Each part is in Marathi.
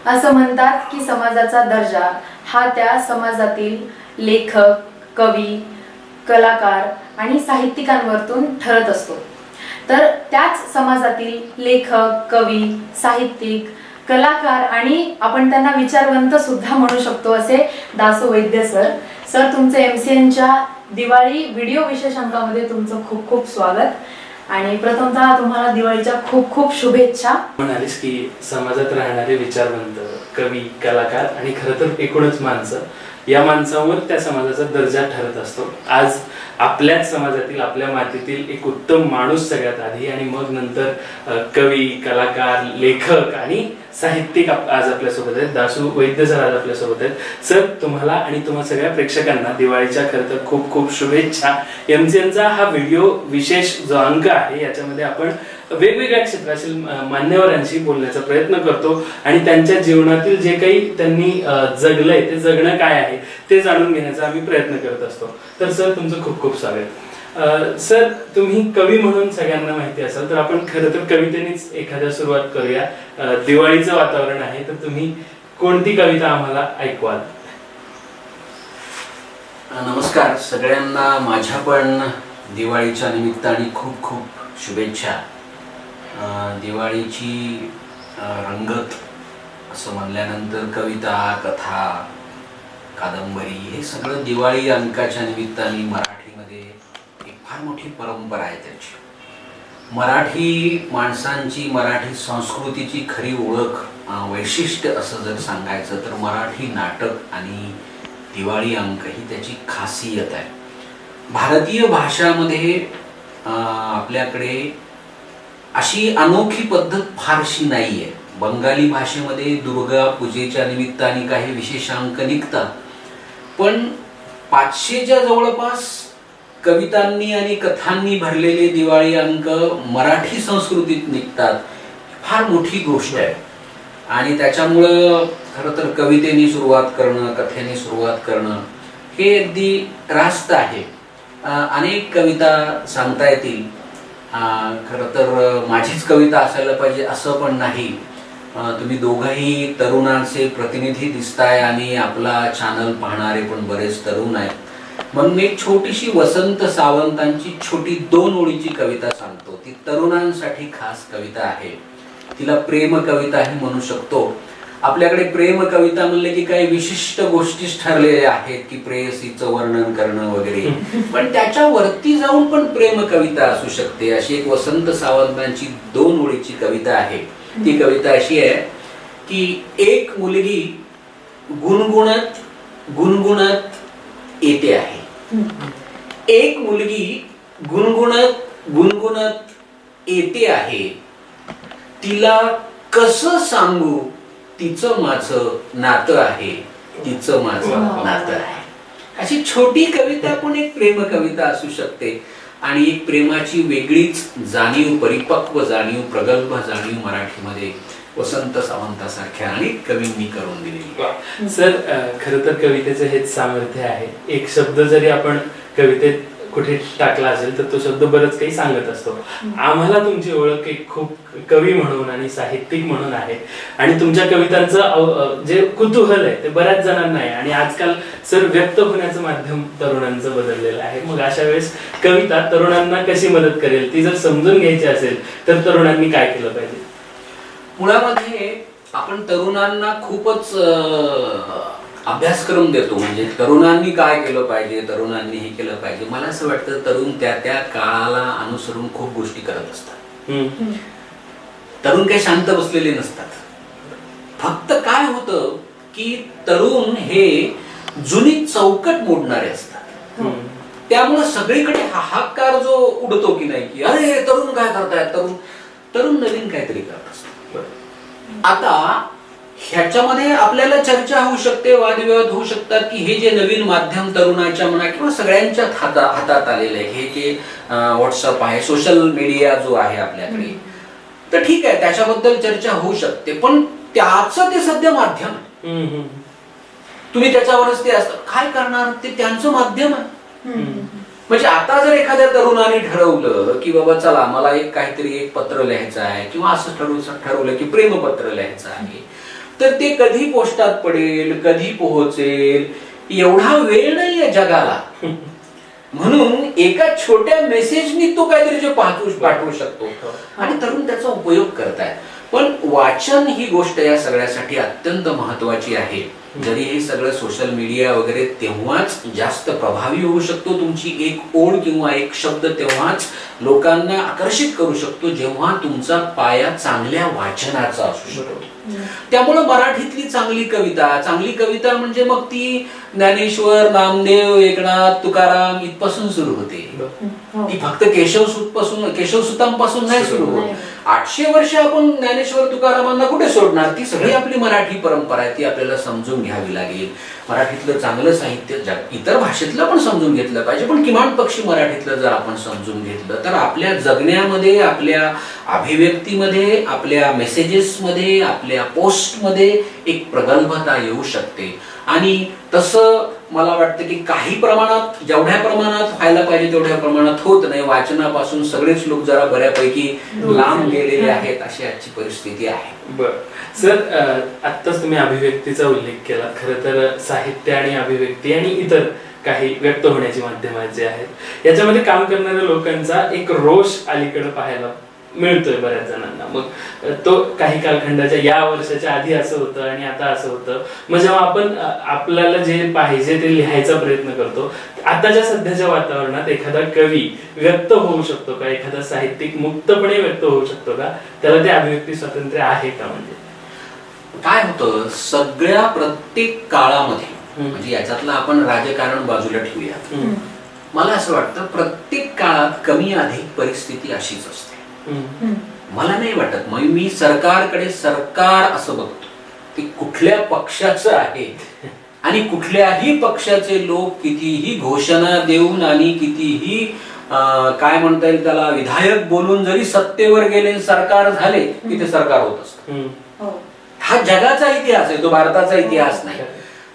असं म्हणतात की समाजाचा दर्जा हा त्या समाजातील लेखक, कवी, कलाकार आणि साहित्यिकांवरतून ठरत असतो. तर त्याच समाजातील लेखक, कवी, साहित्यिक, कलाकार आणि आपण त्यांना विचारवंत सुद्धा म्हणू शकतो असे दासू वैद्य सर. सर, तुमचे MCNच्या दिवाळी व्हिडिओ विशेषांकामध्ये तुमचं खूप खूप स्वागत. आणि प्रथमतः तुम्हाला दिवाळीच्या खूप खूप शुभेच्छा. म्हणालीस की समाजात राहणारे विचारवंत, कवी, कलाकार आणि खरं तर एकूणच माणसं, या माणसांवर त्या समाजाचा दर्जा ठरत असतो. आज आपल्याच समाजातील, आपल्या मातीतील एक उत्तम माणूस सगळ्यात आधी आणि मग नंतर कवी, कलाकार, लेखक आणि साहित्यिक आज आपल्यासोबत आहेत. दासू वैद्य सर आज आपल्यासोबत आहेत. सर, तुम्हाला आणि तुम्हा सगळ्या प्रेक्षकांना दिवाळीच्या खरं तर खूप खूप शुभेच्छा. MCNचा हा व्हिडिओ विशेष जो अंक आहे याच्यामध्ये आपण वेगवेगळ्या क्षेत्रातील मान्यवरांशी बोलण्याचा प्रयत्न करतो आणि त्यांच्या जीवनातील जे काही त्यांनी जगलंय ते जगणं काय आहे ते जाणून घेण्याचा आम्ही प्रयत्न करत असतो. तर सर, तुमचं खूप खूप स्वागत. सर, तुम्ही कवी म्हणून सगळ्यांना माहिती असेल तर आपण खरं तर कवितेनेच एखाद्या सुरुवात करूया. दिवाळीचं वातावरण आहे तर तुम्ही कोणती कविता आम्हाला ऐकवाल? नमस्कार सगळ्यांना, माझ्या पण दिवाळीच्या निमित्ताने खूप खूप शुभेच्छा. दिवाळीची रंगत असं म्हणल्यानंतर कविता, कथा, कादंबरी हे सगळं दिवाळी अंकाच्या निमित्ताने मराठीमध्ये एक फार मोठी परंपरा आहे. त्याची मराठी माणसांची, मराठी संस्कृतीची खरी ओळख, वैशिष्ट्य असं जर सांगायचं तर मराठी नाटक आणि दिवाळी अंक ही त्याची खासियत आहे. भारतीय भाषामध्ये आपल्याकडे अशी अनोखी पद्धत फारशी नाही आहे. बंगाली भाषेमध्ये दुर्गा पूजेच्या निमित्ताने काही विशेषांक निघतात, पण 500च्या जवळपास कवितांनी आणि कथांनी भरलेले दिवाळी अंक मराठी संस्कृतीत निघतात. फार मोठी गोष्ट आहे आणि त्याच्यामुळं खरं तर कवितेने सुरुवात करणं, कथेने सुरुवात करणं हे अगदी रास्त आहे. अनेक कविता सांगता येतील. खरं तर माझीच कविता असायला पाहिजे असं पण नाही. तुम्ही दोघंही तरुणांचे प्रतिनिधी दिसताय आणि आपला चॅनल पाहणारे पण बरेच तरुण आहेत. म्हणून एक छोटीशी वसंत सावंतांची छोटी 2 ओळीची कविता सांगतो. ती तरुणांसाठी खास कविता आहे. तिला प्रेम कविताही म्हणू शकतो. आपल्याकडे प्रेम कविता म्हणले की काही विशिष्ट गोष्टीच ठरलेल्या आहेत की प्रेयसीचं वर्णन करणं वगैरे, पण त्याच्यावरती जाऊन पण प्रेम कविता असू शकते. अशी एक वसंत सावंतांची 2 ओळीची कविता आहे. ती कविता अशी आहे की एक मुलगी गुणगुणत गुणगुणत येते आहे. एक मुलगी गुणगुणत गुणगुणत येते आहे. तिला कसं सांगू तिचं माझं नातं आहे, तिचं माझं नातं आहे. अशी छोटी कविता पण एक प्रेम कविता असू शकते आणि एक प्रेमाची वेगळीच जाणीव, परिपक्व जाणीव, प्रगल्भ जाणीव मराठीमध्ये वसंत सावंतासारख्या अनेक कवींनी करून दिलेली. सर, खरं तर कवितेचं हेच सामर्थ्य आहे. एक शब्द जरी आपण कवितेत कुठे टाकला असेल तर तो शब्द बरंच काही सांगत असतो. आम्हाला तुमची ओळख एक खूप कवी म्हणून आणि साहित्यिक म्हणून आहे आणि तुमच्या कवितांचं जे कुतूहल आहे ते बऱ्याच जणांना आहे आणि आजकाल सर व्यक्त होण्याचं माध्यम तरुणांचं बदललेलं आहे. मग अशा वेळेस कविता तरुणांना कशी मदत करेल ती जर समजून घ्यायची असेल तर तरुणांनी काय केलं पाहिजे? मुळामध्ये आपण तरुणांना खूपच अभ्यासक्रम देतो. म्हणजे तरुणांनी काय केलं पाहिजे, तरुणांनी हे केलं पाहिजे. मला असं वाटतं तरुण त्या त्या काळाला अनुसरून खूप गोष्टी करत असतात. तरुण काही शांत बसलेले नसतात. फक्त काय होतं की तरुण हे जुनी चौकट मोडणारे असतात. त्यामुळे सगळीकडे हाहाकार जो उडतो की नाही की अरे तरुण काय करतायत, तरुण नवीन काहीतरी करत असतात. आता ह्याच्यामध्ये आपल्याला चर्चा होऊ शकते, वादविवाद होऊ शकतात की हे जे नवीन माध्यम तरुणाच्या म्हणा किंवा सगळ्यांच्या हातात आलेलं आहे, हे जे व्हॉट्सअप आहे, सोशल मीडिया जो आहे आपल्याकडे, तर ठीक आहे त्याच्याबद्दल चर्चा होऊ शकते, पण त्याचं ते सध्या माध्यम आहे. तुम्ही त्याच्यावरच ते असतात काय करणार, ते त्यांचं माध्यम आहे. म्हणजे आता जर एखाद्या तरुणाने ठरवलं की बाबा चला मला एक काहीतरी एक पत्र लिहायचं आहे किंवा असं ठरवलं की प्रेमपत्र लिहायचं आहे, तर ते कधी पोस्टात पडेल, कधी पोहोचेल, एवढा वेळ नाही आहे जगाला. म्हणून एका छोट्या मेसेजनी तो काहीतरी जे पाठवू शकतो आणि तरुण त्याचा उपयोग करतायत. पण वाचन ही गोष्ट या सगळ्यासाठी अत्यंत महत्वाची आहे. जरी हे सगळं सोशल मीडिया वगैरे तेव्हाच जास्त प्रभावी होऊ शकतो, तुमची एक ओळ किंवा एक शब्द तेव्हाच लोकांना आकर्षित करू शकतो जेव्हा तुमचा पाया चांगल्या वाचनाचा असू शकतो. त्यामुळे मराठीतली चांगली कविता म्हणजे मग ती ज्ञानेश्वर, नामदेव, एकनाथ, तुकाराम इथपासून सुरू होते. ती फक्त केशवसुतांपासून नाही सुरू होत. 800 वर्ष आपण ज्ञानेश्वर तुकारामांना कुठे सोडणार? ती सगळी आपली मराठी परंपरा आहे, ती आपल्याला समजून घ्यावी लागेल. मराठीतलं चांगलं साहित्य इतर भाषेतलं पण समजून घेतलं पाहिजे, पण किमान पक्षी मराठीतलं जर आपण समजून घेतलं तर आपल्या जगण्यामध्ये, आपल्या अभिव्यक्तीमध्ये, आपल्या मेसेजेसमध्ये, आपल्या पोस्टमध्ये एक प्रगल्भता येऊ शकते. आणि तसं मला वाटतं की काही प्रमाणात, जेवढ्या प्रमाणात व्हायला पाहिजे तेवढ्या प्रमाणात होत नाही. वाचनापासून सगळेच लोक जरा बऱ्यापैकी लांब गेलेले आहेत, अशी आजची परिस्थिती आहे. बर सर, आत्ताच तुम्ही अभिव्यक्तीचा उल्लेख केला. खरं तर साहित्य आणि अभिव्यक्ती आणि इतर काही व्यक्त होण्याची माध्यमं जे आहेत याच्यामध्ये काम करणाऱ्या लोकांचा एक रोष अलीकडे पाहायला मिळतोय बऱ्याच जणांना. मग तो काही कालखंडाच्या या वर्षाच्या आधी असं होतं आणि आता असं होतं. मग जेव्हा आपण आपल्याला जे पाहिजे ते लिहायचा प्रयत्न करतो, आताच्या सध्याच्या वातावरणात एखादा कवी व्यक्त होऊ शकतो का? एखादा साहित्यिक मुक्तपणे व्यक्त होऊ शकतो का? त्याला ते अभिव्यक्ती स्वातंत्र्य आहे का? म्हणजे काय होतं, सगळ्या प्रत्येक काळामध्ये, म्हणजे याच्यातलं आपण राजकारण बाजूला ठेवूया, मला असं वाटतं प्रत्येक काळात कमी अधिक परिस्थिती अशीच असते. मला नाही वाटत, मग मी सरकारकडे सरकार असं बघतो ते कुठल्या पक्षाचं आहे आणि कुठल्याही पक्षाचे लोक कितीही घोषणा देऊन आणि कितीही काय म्हणता येईल त्याला विधायक बोलून जरी सत्तेवर गेले, सरकार झाले की ते सरकार होत असतं. हा जगाचा इतिहास आहे, तो भारताचा इतिहास नाही.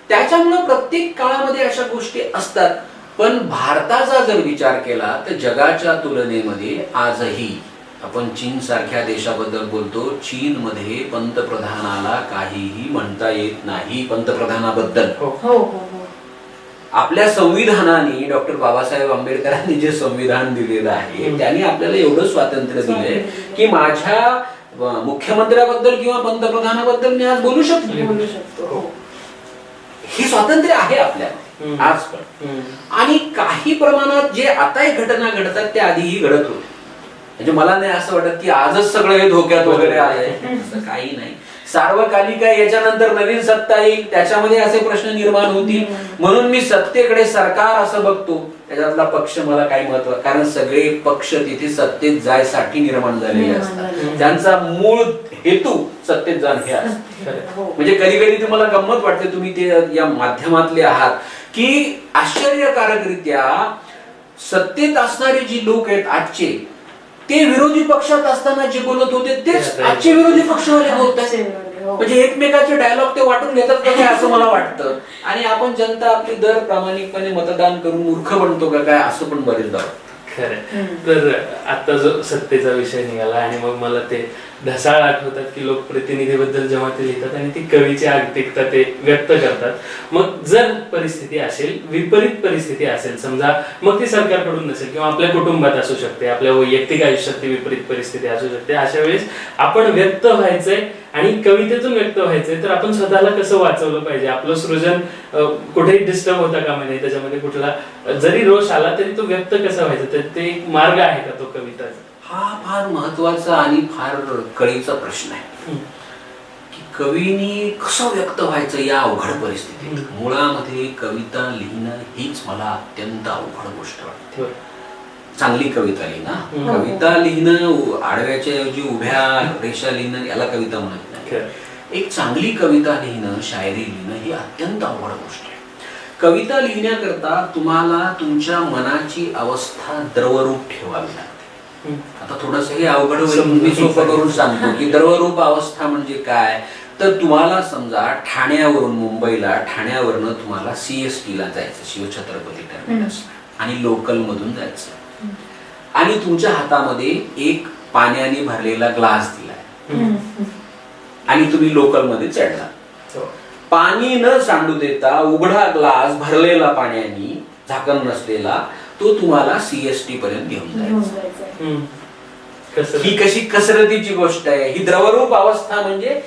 त्याच्यामुळे प्रत्येक काळामध्ये अशा गोष्टी असतात. पण भारताचा जर विचार केला तर जगाच्या तुलनेमध्ये आजही आपण चीन सारख्या देशाबद्दल बोलतो, चीन मध्ये पंतप्रधानाला काहीही म्हणता येत नाही. पंतप्रधानाबद्दल आपल्या संविधानाने, डॉक्टर बाबासाहेब आंबेडकरांनी जे संविधान दिलेलं आहे त्यांनी आपल्याला एवढं स्वातंत्र्य दिलंय की माझ्या मुख्यमंत्र्याबद्दल किंवा पंतप्रधानाबद्दल मी आज बोलू शकतो. हे स्वातंत्र्य आहे आपल्याला आज पण. आणि काही प्रमाणात जे आता घटना घडतात त्या आधीही घडत होते. म्हणजे मला नाही असं वाटत की आजच सगळं हे धोक्यात वगैरे आहे, असं काही नाही. सार्वकालिक आहे, याच्यानंतर नवीन सत्ता येईल, त्याच्यामध्ये असे प्रश्न निर्माण होतील. म्हणून मी सत्तेकडे सरकार असं बघतो. त्याच्यातला पक्ष मला काही महत्व, कारण सगळे पक्ष तिथे सत्तेत जायसाठी निर्माण झालेले असतात. त्यांचा मूळ हेतू सत्तेत जाणं हे असतं. म्हणजे कधी कधी तुम्हाला गंमत वाटते, तुम्ही ते या माध्यमातले आहात, की आश्चर्यकारकरित्या सत्तेत असणारे जी लोक आहेत आजचे, ते विरोधी पक्षात असताना जे बोलत होते तेच आजचे विरोधी पक्षवाले बोलतात. म्हणजे एकमेकाचे डायलॉग ते वाटून घेतात का काय असं मला वाटतं. आणि आपण जनता आपली दर प्रामाणिकपणे मतदान करून मूर्ख बनतो का काय असं पण बरेचदा वाटतं. खरं तर आता जो सत्तेचा विषय निघाला आणि मग मला ते ढसाळ आठवतात की लोकप्रतिनिधीबद्दल जेव्हा ते लिहितात आणि ती कवीची आगतिकता ते व्यक्त करतात. मग जर परिस्थिती असेल, विपरीत परिस्थिती असेल समजा, मग ती सरकारकडून नसेल किंवा आपल्या कुटुंबात असू शकते, आपल्या वैयक्तिक आयुष्यात ती विपरीत परिस्थिती असू शकते. अशा वेळेस आपण व्यक्त व्हायचंय आणि कवितेतून व्यक्त व्हायचंय, तर आपण स्वतःला कसं वाचवलं पाहिजे? आपलं सृजन कुठेही डिस्टर्ब होता कामा नये, त्याच्यामध्ये कुठला जरी रोष आला तरी तो व्यक्त कसा व्हायचा, तर ते एक मार्ग आहे का तो कविताचा? हा फार महत्वाचा आणि फार कळीचा प्रश्न आहे की कवीनी कसं व्यक्त व्हायचं या अवघड परिस्थितीत. मुळामध्ये कविता लिहिणं हीच मला अत्यंत अवघड गोष्ट वाटते. चांगली कविता लिहिणं, कविता लिहिणं आडव्याच्या ऐवजी उभ्या रेषा लिहिणं याला कविता म्हणत नाही. एक चांगली कविता लिहिणं, शायरी लिहिणं ही अत्यंत अवघड गोष्ट आहे. कविता लिहिण्याकरता तुम्हाला तुमच्या मनाची अवस्था द्रवरूप ठेवावी लागते. आता थोडंसं हे अवघड मी सोपं करून सांगतो की द्रवरूप अवस्था म्हणजे काय, तर तुम्हाला समजा ठाण्यावरून मुंबईला, ठाण्यावरनं तुम्हाला CST ला जायचं, शिवछत्रपती टर्मिनस, आणि लोकल मधून जायचं, आणि तुमच्या हातामध्ये एक पाण्याने भरलेला ग्लास दिलाय आणि तुम्ही लोकल मध्ये चढला. हो. पाणी न सांडू देता उघडा ग्लास भरलेला पाण्याने झाकण नसलेला तो तुम्हाला CST पर्यंत घेऊन घेऊन जायचा. जायचंय. कसं ही कशी कसरतीची गोष्ट आहे. ही द्रवरूप अवस्था म्हणजे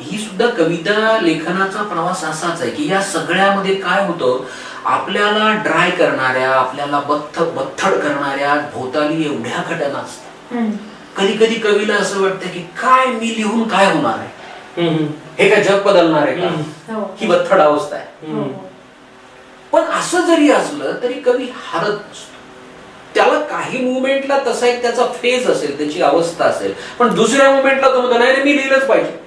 ही सुद्धा कविता लेखनाचा प्रवास असाच आहे की या सगळ्यामध्ये काय होतं, आपल्याला ड्राय करणाऱ्या, आपल्याला बत्थड करणाऱ्या भोवताली एवढ्या घटना असतात. कधी कधी कवीला असं वाटतं की काय मी लिहून काय होणार आहे, हे काय जग बदलणार आहे का, हो. ही बत्थड अवस्था आहे. हो. पण असं जरी असलं तरी कवी हारत नसतो. त्याला काही मुवमेंटला तसा एक त्याचा फेज असेल, त्याची अवस्था असेल, पण दुसऱ्या मुवमेंटला तो म्हणतो नाही मी लिहिलंच पाहिजे.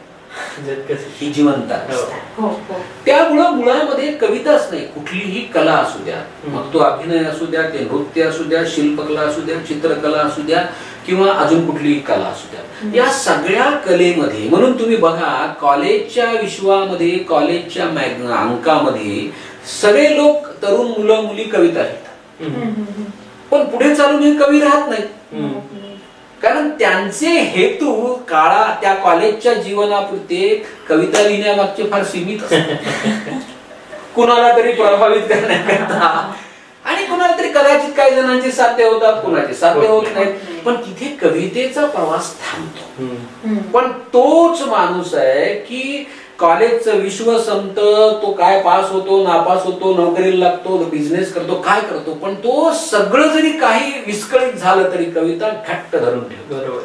ही जिवंत अवस्था. हो, हो. त्यामुळं मुळामध्ये कविताच नाही, कुठलीही कला असू द्या, मग तो अभिनय असू द्या, ते नृत्य असू द्या, शिल्पकला असू द्या, चित्रकला असू द्या किंवा अजून कुठलीही कला असू द्या, या सगळ्या कलेमध्ये म्हणून तुम्ही बघा कॉलेजच्या विश्वामध्ये, कॉलेजच्या अंकामध्ये सगळे लोक, तरुण मुलं मुली कविता लिहितात, पण पुढे चालून हे कवी राहत नाही. कारण त्यांचे हेतू त्या कॉलेजच्या जीवनापुरते कविता लिहिण्यामागचे फार सीमित असतात. कुणाला तरी प्रभावित करण्याकरता आणि कुणाला तरी कदाचित काही जणांचे साध्य होतात, कुणाचे साध्य होत नाहीत, पण तिथे कवितेचा प्रवास थांबतो. पण तोच माणूस आहे की कॉलेजचं विश्व संपतं, तो काय पास होतो, नापास होतो, नोकरीला लागतो, बिझनेस करतो, काय करतो, पण तो सगळं जरी काही विस्कळीत झालं तरी कविता घट्ट धरून ठेवतो. बरोबर.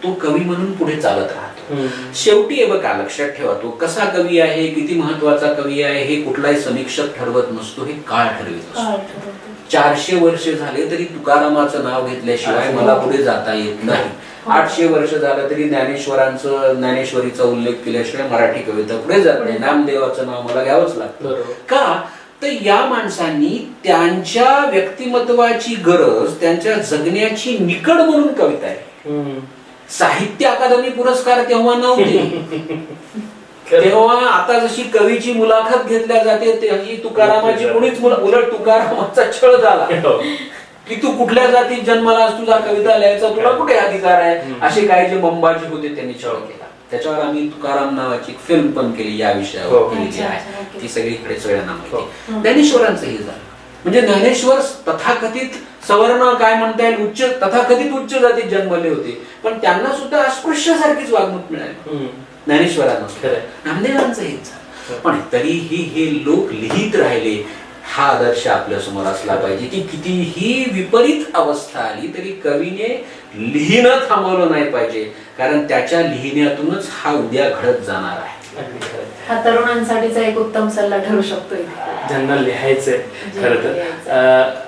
तो कवी म्हणून पुढे चालत राहतो. शेवटी हे बघा, लक्षात ठेवा, तो कसा कवी आहे, किती महत्वाचा कवी आहे, हे कुठलाही समीक्षक ठरवत नसतो, हे काळ ठरवित असतो. 400 वर्ष झाले तरी तुकारामाचं नाव घेतल्याशिवाय मला पुढे जाता येत नाही. 800 वर्ष झालं तरी ज्ञानेश्वरीचा उल्लेख केल्याशिवाय मराठी कविता पुढे जात नाही. नामदेवाचं नाव मला घ्यावंच लागतं. का तर या माणसांनी त्यांच्या व्यक्तिमत्वाची गरज, त्यांच्या जगण्याची निकड म्हणून कविता आहे. साहित्य अकादमी पुरस्कार तेव्हा नव्हते. तेव्हा आता जशी कवीची मुलाखत घेतल्या जाते तशी तुकारामाची कोणीच उलट तुकारामाचा छळ झाला की तू कुठल्या जातीत जन्माला तुझा कविता लिहायचा तुला कुठे अधिकार आहे, असे काही जे मंबाजी होते त्यांनी छळ केला. त्याच्यावर आम्ही तुकाराम नावाची फिल्म पण केली, या विषयावर केलेली आहे, ती सगळीकडे सगळ्यांना माहिती. ज्ञानेश्वरांचं हे झालं. म्हणजे ज्ञानेश्वर तथाकथित सवर्ण काय म्हणता येईल तथाकथित उच्च जातीत जन्मले होते, पण त्यांना सुद्धा अस्पृश्यासारखीच वागणूक मिळाली. ज्ञानेश्वरांना, नामदेवांचं हेच झालं. पण तरीही हे लोक लिहित राहिले. हा आदर्श आपल्या समोर असला पाहिजे की कितीही विपरीत अवस्था आली तरी कवीने लिहिणं थांबवलं नाही पाहिजे, कारण त्याच्या लिहिण्यातूनच हा उद्या घडत जाणार आहे. हा तरुणांसाठीचा एक उत्तम सल्ला ठरू शकतो. ज्यांना लिहायचंय खरं तर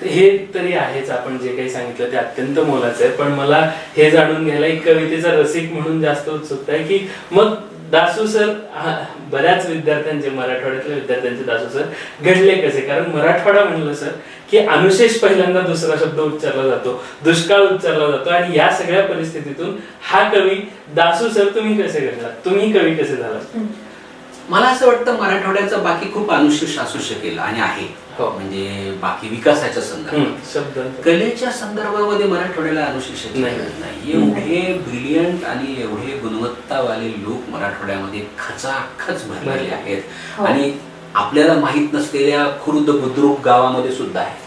हे तरी आहेच, आपण जे काही सांगितलं ते अत्यंत मोलाचं आहे. पण मला हे जाणून घ्यायला एक कवितेचा रसिक म्हणून जास्त उत्सुकता आहे की मग दासू सर, बऱ्याच विद्यार्थ्यांचे, मराठवाड्यातल्या विद्यार्थ्यांचे दासू सर घडले कसे? कारण मराठवाडा म्हणलं सर की अनुशेष पहिल्यांदा दुसरा शब्द उच्चारला जातो, दुष्काळ उच्चारला जातो, आणि या सगळ्या परिस्थितीतून हा कवी दासू सर तुम्ही कसे घडलात, तुम्ही कवी कसे झालात? मला असं वाटतं मराठवाड्याचा बाकी खूप अनुशेष असू शकेल आणि आहे, म्हणजे बाकी विकासाच्या संदर्भात, कलेच्या संदर्भामध्ये मराठवाड्याला अनुशेष नाही. एवढे ब्रिलियंट आणि एवढे गुणवत्तावाले लोक मराठवाड्यामध्ये खचाखच भरलेले आहेत आणि आपल्याला माहित नसलेल्या खुर्द बुद्रुक गावामध्ये सुद्धा आहे.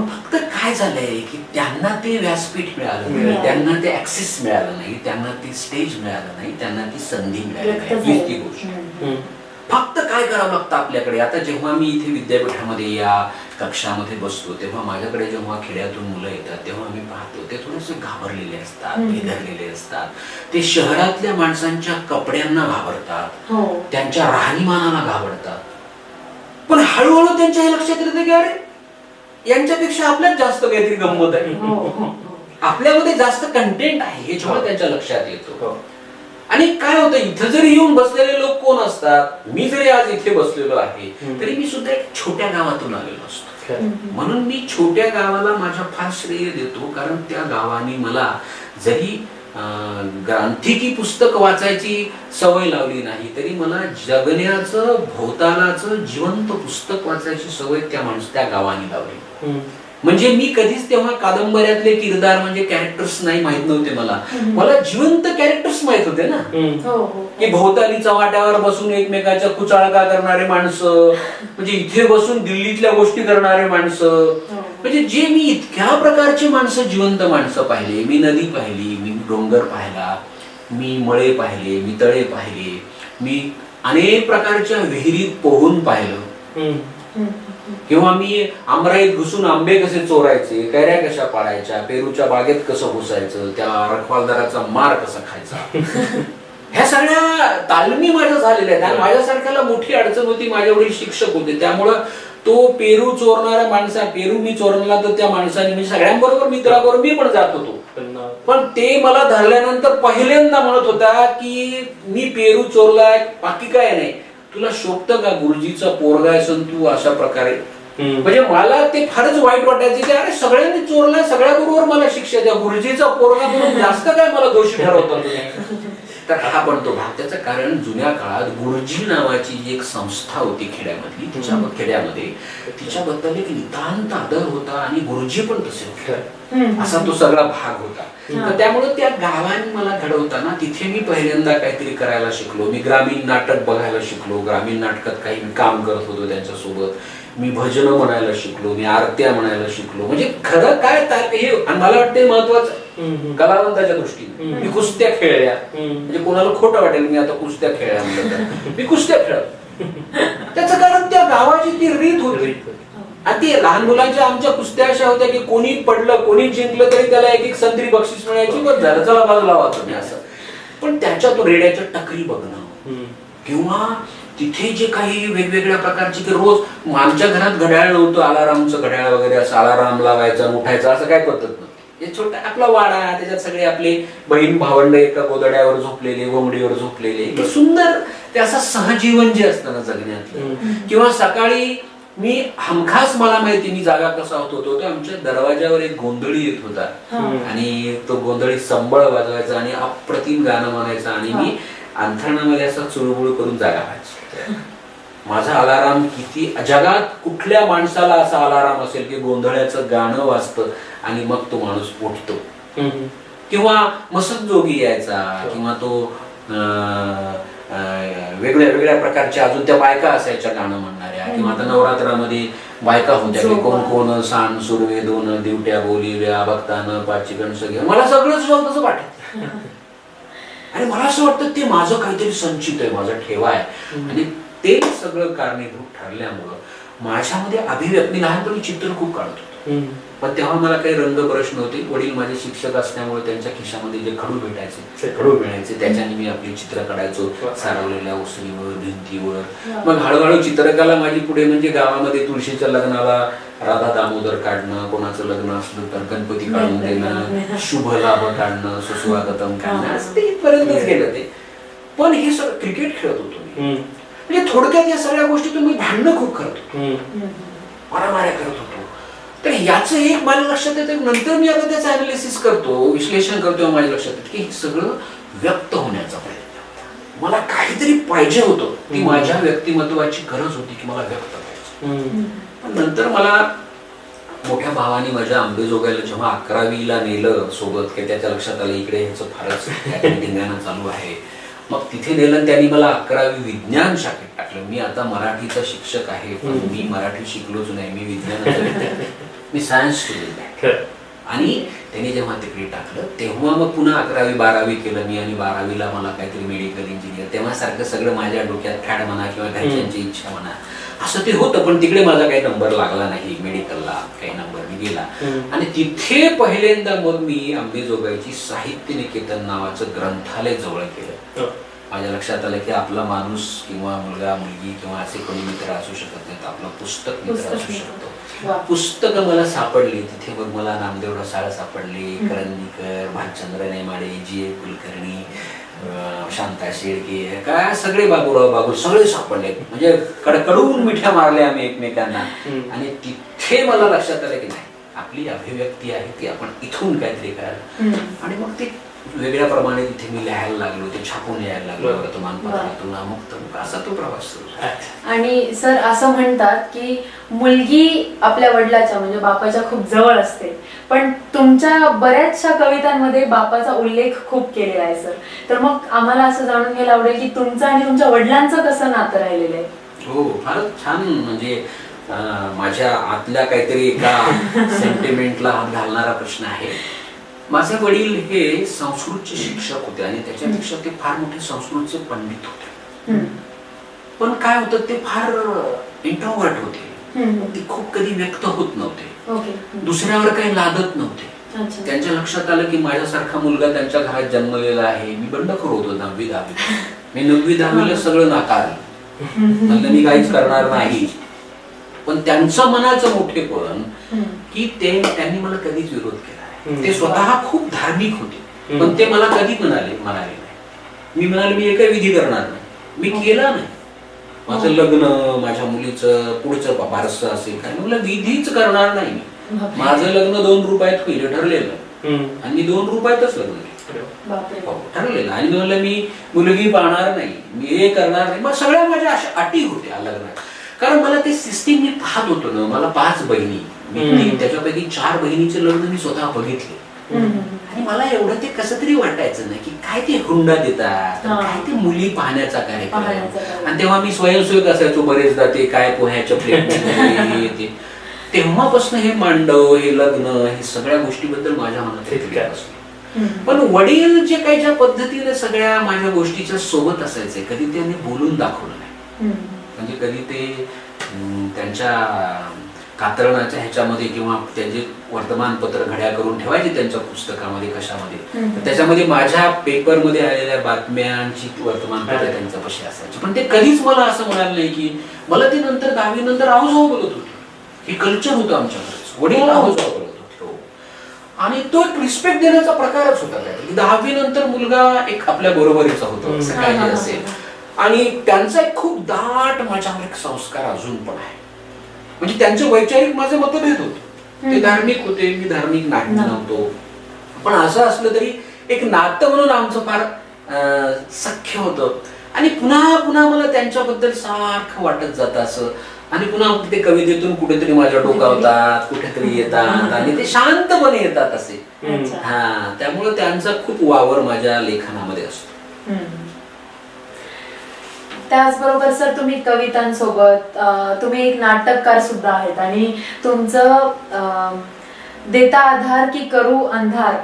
फक्त काय झालंय की त्यांना ते व्यासपीठ मिळालं नाही, त्यांना ते ऍक्सेस मिळालं नाही, त्यांना ती स्टेज मिळालं नाही, त्यांना ती संधी मिळाली नाही. ती गोष्ट फक्त काय करावं लागतं आपल्याकडे. आता जेव्हा मी इथे विद्यापीठामध्ये या कक्षामध्ये बसतो तेव्हा माझ्याकडे जेव्हा खेड्यातून मुलं येतात तेव्हा मी पाहतो ते थोडेसे घाबरलेले असतात, बिघडलेले असतात. ते शहरातल्या माणसांच्या कपड्यांना घाबरतात, त्यांच्या राहणीमानाला घाबरतात. पण हळूहळू त्यांच्या हे लक्षात येतं की अरे यांच्यापेक्षा आपल्यात जास्त काहीतरी गंमत आहे, आपल्यामध्ये जास्त कंटेंट आहे, हे जेव्हा त्यांच्या लक्षात येतो. आणि काय होतं, इथं जरी येऊन बसलेले लोक कोण असतात, मी जरी आज इथे बसलेलो आहे तरी मी सुद्धा एक छोट्या गावातून आलेलो असतो. म्हणून मी छोट्या गावाला माझ्या फार श्रेय देतो, कारण त्या गावाने मला जरी ग्रंथिकी पुस्तक वाचायची सवय लावली नाही तरी मला जगण्याचं, भोवतालाचं जिवंत पुस्तक वाचायची सवय त्या गावाने लावली. म्हणजे मी कधीच तेव्हा कादंबऱ्यातले किरदार म्हणजे कॅरेक्टर्स नाही माहित नव्हते मला जिवंत कॅरेक्टर्स माहित होते ना, हो हो की भोवताली चव्हाट्यावर बसून एकमेकाच्या कुचाळका करणारे माणसं, म्हणजे इथे बसून दिल्लीतल्या गोष्टी करणारे माणसं, म्हणजे जे मी इतक्या प्रकारची माणसं, जिवंत माणसं पाहिले. मी नदी पाहिली, मी डोंगर पाहिला, मी मळे पाहिले, मी तळे पाहिले, मी अनेक प्रकारच्या विहिरीत पोहून पाहिलं, किंवा मी आमराईत घुसून आंबे कसे चोरायचे, कैऱ्या कशा पाडायच्या, पेरूच्या बागेत कसं घुसायचं, त्या रखवालदाराचा मार कसा खायचा, ह्या सगळ्या तालमी माझ्या झालेल्या आहेत. आणि माझ्यासारख्याला मोठी अडचण होती, माझ्यावरील शिक्षक होते, त्यामुळं तो पेरू चोरणाऱ्या माणसा, पेरू मी चोरला तर त्या माणसाने, मी सगळ्यांबरोबर मित्राबरोबर मी पण जात होतो, पण ते मला धरल्यानंतर पहिल्यांदा म्हणत होता की मी पेरू चोरलाय, बाकी काय नाही, तुला शोभतं का, गुरुजीचा पोरगा असून तू अशा प्रकारे. म्हणजे मला ते फारच वाईट वाटायचे की अरे सगळ्यांनी चोरलाय, सगळ्या बरोबर मला शिक्षा द्या, गुरुजीचा पोरगा म्हणून जास्त काय मला दोषी ठरवता तुम्ही. तर हा पण तो भाग. त्याचं कारण जुन्या काळात गुरुजी नावाची जी एक संस्था होती खेड्यामधली, खेड्यामध्ये तिच्याबद्दल एक नितांत आदर होता, आणि गुरुजी पण तसे होते, असा तो सगळा भाग होता. तर त्यामुळे त्या गावाने मला घडवताना तिथे मी पहिल्यांदा काहीतरी करायला शिकलो. मी ग्रामीण नाटक बघायला शिकलो, ग्रामीण नाटकात काही काम करत होतो त्यांच्यासोबत, मी भजन म्हणायला शिकलो, मी आरत्या म्हणायला शिकलो. म्हणजे खरं काय हे मला वाटते महत्वाचं कलावंताच्या दृष्टीने. मी कुस्त्या खेळल्या, म्हणजे कोणाला खोटं वाटेल मी आता कुस्त्या खेळल्या म्हणलं, मी कुस्त्या खेळत. त्याचं कारण त्या गावाची ती रीत होती. आणि ती लहान मुलांच्या आमच्या कुस्त्या अशा होत्या की कोणी पडलं, कोणी जिंकलं तरी त्याला एक संत्री बक्षीस मिळायची, बस झालं, चला बाजूला वाचतो मी असं. पण त्याच्यात रेड्याच्या टकरी बघणं, किंवा तिथे जे काही वेगवेगळ्या प्रकारचे की रोज आमच्या घरात घड्याळ नव्हतं, अलारामचं घड्याळ वगैरे असं अलाराम लावायचा, उठायचा, असं काय पद्धत नव्हतं. हे छोटा आपला वाडा, त्याच्यात सगळे आपले बहीण भावंड एका गोदड्यावर झोपलेले, घोंगडीवर झोपलेले, सुंदर ते असं सहजीवन जे असतं ना जगण्यातलं. किंवा सकाळी मी हमखास, मला माहिती मी जागा कसा होतो, तर आमच्या दरवाजावर एक गोंधळी येत होता, आणि तो गोंधळी संबळ वाजवायचा आणि अप्रतिम गाणं म्हणायचं, आणि मी अंथरणामध्ये असं चुळबुळ करून जागा व्हायचो. माझा अलाराम किती, जगात कुठल्या माणसाला असा अलाराम असेल की गोंधळ्याचं गाणं वाजतं आणि मग तो माणूस उठतो. किंवा मसत जोगी यायचा, किंवा तो वेगळ्या वेगळ्या प्रकारच्या अजून त्या बायका असायच्या गाणं म्हणणाऱ्या, किंवा आता नवरात्रामध्ये बायका होत्या की कोण कोण सांड सुरवे दोन दिवट्या बोलिव्या बघताना पाची कणसं घेऊन, मला सगळं तसं वाटत. आणि मला असं वाटतं ते माझं काहीतरी संचित आहे, माझा ठेवा आहे, आणि ते सगळं कारणीभूत ठरल्यामुळं माझ्यामध्ये अभिव्यक्ती, लहानपणी चित्र खूप काढत होतो, पण तेव्हा मला काही रंगब्रश नव्हते. वडील माझे शिक्षक असल्यामुळे त्यांच्या खिशामध्ये जे खडू भेटायचे, खडू मिळायचे, त्याच्याने मी आपली चित्र काढायचो, सारवलेल्या उसळीवर, भिंतीवर. मग हळूहळू चित्रकला माझी पुढे, म्हणजे गावामध्ये तुळशीच्या लग्नाला राधा दामोदर काढणं, कोणाचं लग्न असलं तर गणपती काढून देणं, शुभ लाभ काढणं, सुस्वागतम काढणं, असं ते इथपर्यंतच गेलं ते. पण हे सगळं क्रिकेट खेळत होतो मी, म्हणजे थोडक्यात या सगळ्या गोष्टीतून मी भांडणं खूप करत होतो, मारामाऱ्या करत होतो. तर याचं एक माझ्या लक्षात येतं, नंतर मी आता त्याचं अनालिसिस करतो, विश्लेषण करतो, माझ्या लक्षात येतं की हे सगळं व्यक्त होण्याचा प्रयत्न, मला काहीतरी पाहिजे होतं, ती माझ्या व्यक्तिमत्वाची गरज होती की मला व्यक्त करायचं. पण नंतर मला मोठ्या भावाने माझ्या अंबेजोगाईला जेव्हा 11वीला नेलं सोबत, की त्याच्या लक्षात आलं इकडे ह्याचं फारच धिंगाणा चालू आहे. मग तिथे नेलं, त्यांनी मला 11वी विज्ञान शाखेत टाकलं. मी आता मराठीचा शिक्षक आहे, पण मी मराठी शिकलोच नाही, मी विज्ञान, मी सायन्स स्टुडंट आहे. आणि त्यांनी जेव्हा तिकडे टाकलं तेव्हा मग पुन्हा 11वी 12वी केलं मी, आणि 12वीला मला काहीतरी मेडिकल इंजिनियर, तेव्हा सारखं सगळं माझ्या डोक्यात फॅड म्हणा किंवा घरच्यांची इच्छा म्हणा असं ते होतं. पण तिकडे माझा काही नंबर लागला नाही, मेडिकलला काही नंबर मी गेला. आणि तिथे पहिल्यांदा मग मी अंबेजोगाईची साहित्य निकेतन नावाचं ग्रंथालय जवळ केलं. माझ्या लक्षात आलं की आपला माणूस किंवा मुलगा मुलगी किंवा असे कोणी मित्र असू शकत नाहीत, आपला पुस्तक मित्र असू शकतो. पुस्तकं मला सापडली तिथे. मग मला नामदेव रसाळ सापडले, करंदीकर, भालचंद्र नेमाडे, जी.ए. कुलकर्णी, शांता शेळके, काय सगळे, बाबूराव बागुल, सगळे सापडले. म्हणजे कडकडून मिठ्या मारल्या आम्ही एकमेकांना. आणि तिथे मला लक्षात आलं की नाही, आपली अभिव्यक्ती आहे ती आपण इथून काहीतरी करायला. आणि मग ते वेगळ्या प्रमाणे तिथे मी लिहायला लागलो, ते छापून लिहायला लागलो बरं. वर्तमानपत्रातून, अमुक तमुक असा तो प्रवास सुरू झाला. अच्छा. आणि सर असं म्हणतात की मुलगी आपल्या वडिलाच्या म्हणजे बापाच्या खूप जवळ असते, पण तुमच्या बऱ्याचशा कवितांमध्ये बापाचा उल्लेख खूप केलेला आहे सर. तर मग आम्हाला असं जाणून घ्यायला आवडेल की तुमचं आणि तुमच्या वडिलांचं कसं नातं राहिलेलं आहे. हो, फारच छान. म्हणजे माझ्या आतल्या काहीतरी एका सेंटिमेंटला हात घालणारा प्रश्न आहे. माझे वडील हे संस्कृतचे शिक्षक होते आणि त्याच्यापेक्षा ते फार मोठे संस्कृतचे पंडित होते. पण काय होतं, ते फार इंट्रोवर्ट होते. ते खूप कधी व्यक्त होत नव्हते, ओके. दुसऱ्यावर काही लादत नव्हते. अच्छा. त्यांच्या लक्षात आलं की माझ्यासारखा मुलगा त्यांच्या घरात जन्मलेला आहे. मी बंडखोर होतो 9वी-10वी. मी 9वी-10वीला सगळं नाकारलं, म्हणलं मी काहीच करणार नाही. पण त्यांचं मनाचं मोठेपण की त्यांनी मला कधीच विरोध केला नाही. ते स्वतः खूप धार्मिक होते, पण ते मला कधी म्हणाले नाही. मी म्हणाले मी एकही विधी करणार नाही, मी केला नाही. माझं लग्न, माझ्या मुलीचं पुढचं बारसं असेल काय, मला विधीच करणार नाही. माझं लग्न 2 रुपयात होईल ठरलेलं, आणि मी 2 रुपयातच लग्न केलं, ठरलेलं. आणि म्हणलं मी मुलगी पाहणार नाही, मी हे करणार नाही. मग सगळ्या माझ्या अशा अटी होत्या लग्नात. कारण मला ते सिस्टीम मी पाहत होतो ना. मला 5 बहिणी, मी त्याच्यापैकी 4 बहिणीचे लग्न मी स्वतः बघितले. आणि मला एवढं ते कसं तरी वाटायचं नाही की काय ते हुंडा देतात, काय ते मुली पाहण्याचा कार्यक्रम. आणि तेव्हा मी स्वयंसेवक असायचो बरेचदा, ते काय पोह्याच्या प्लेट. तेव्हापासून हे मांडव, हे लग्न, हे सगळ्या गोष्टीबद्दल माझ्या मनात. पण वडील जे काही ज्या पद्धतीने सगळ्या माझ्या गोष्टीच्या सोबत असायचे, कधी त्यांनी बोलून दाखवलं नाही. म्हणजे कधी ते त्यांच्या कातरणाच्या ह्याच्यामध्ये किंवा त्यांचे वर्तमानपत्र घड्या करून ठेवायचे त्यांच्या पुस्तकामध्ये, कशामध्ये, त्याच्यामध्ये माझ्या पेपरमध्ये आलेल्या बातम्यांची वर्तमानपत्र त्यांच्या पशी असायची. पण ते कधीच मला असं म्हणाल नाही की, मला ते नंतर 10वी नंतर आहोजाव बोलत होते. हे कल्चर होतं आमच्याकडे, वडील आहोजाव बोलत होते. आणि तो एक रिस्पेक्ट देण्याचा प्रकारच होता. 10वी नंतर मुलगा एक आपल्या बरोबरीचा होतो, असं काही असेल. आणि त्यांचा एक खूप दाट माझ्यावर एक संस्कार अजून पण आहे. म्हणजे त्यांचे वैचारिक माझे मतभेद होते. ते धार्मिक होते, मी धार्मिक नव्हतो. पण असं असलं तरी एक नातं म्हणून आमचं फार सख्य होतं. आणि पुन्हा पुन्हा मला त्यांच्याबद्दल सारखं वाटत जातं असं. आणि पुन्हा ते कवितेतून कुठेतरी माझ्या डोकावतात, कुठेतरी येतात, आणि ते शांतपणे येतात असे. हा, त्यामुळे त्यांचा खूप वावर माझ्या लेखनामध्ये असतो. त्याचबरोबर सर तुम्ही कवितांसोबत तुम्ही एक नाटककार सुद्धा आहेत, आणि तुमचं देता आधार की करू अंधार